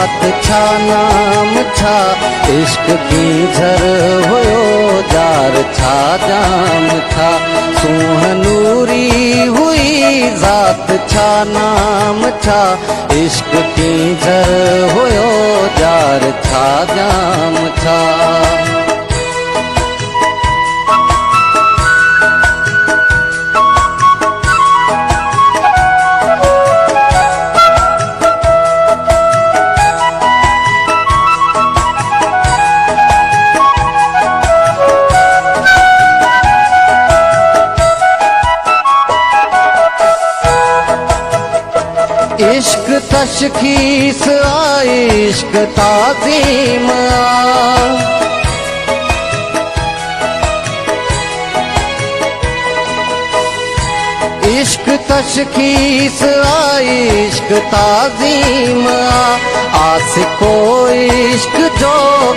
ज़ात छा नाम छा इश्क की झर हुयो जार छा जाम छा सुहनूरी हुई ज़ात छा नाम छा इश्क की झर हुयो जार छा जाम छा। इश्क तशखीस आ इश्क ताज़ीम आ इश्क तशखीस आ इश्क ताज़ीम आ आसिको इश्क जो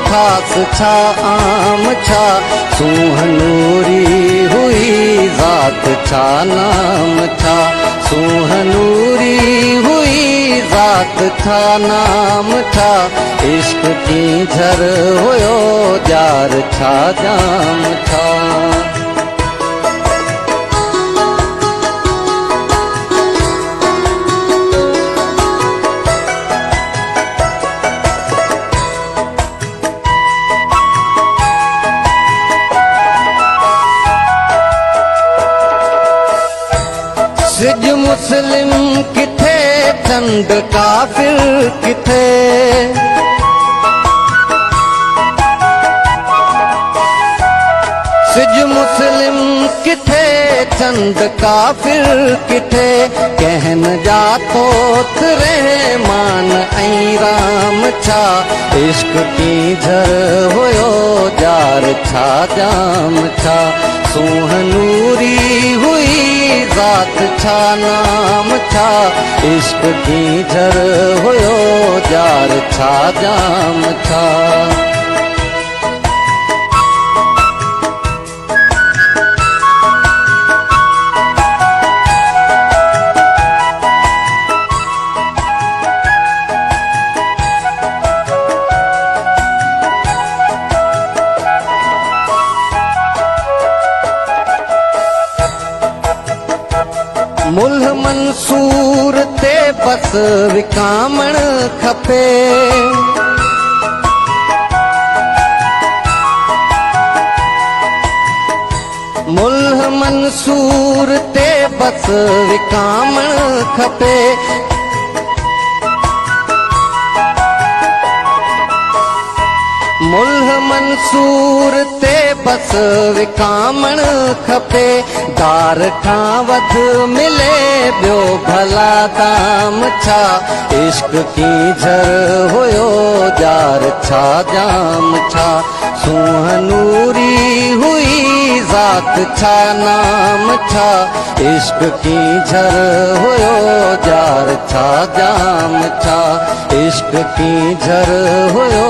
खास छा आम छा सुहनूरी हुई ज़ात छा नाम छा सुहनूरी हुई ज़ात छा नाम छा इश्क की झर हुयो जार छा जाम छा। सिज मुस्लिम किथे चंद काफिर किथे सिज मुस्लिम किथे चंद काफिर किथे कहन जातो रहमान ऐं राम छा इश्क की झर हुयो जार छा जाम छा सुहनूरी हुई ज़ात छा नाम छा इश्क की झर हुयो जार छा जाम छा। मुल्ह मंसूर ते बस विकामण खपे मुल्ह मंसूर ते बस विकामण खपे मुल्ह मंसूर ते बस विकामण खपे दार खां वध मिले ॿियो भला दाम छा इश्क की झर हुयो जार छा जाम छा सुहनूरी हुई ज़ात छा नाम छा इश्क की झर हुयो जार छा जाम छा इश्क की झर हुयो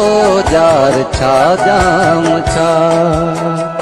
जार छा जाम छा।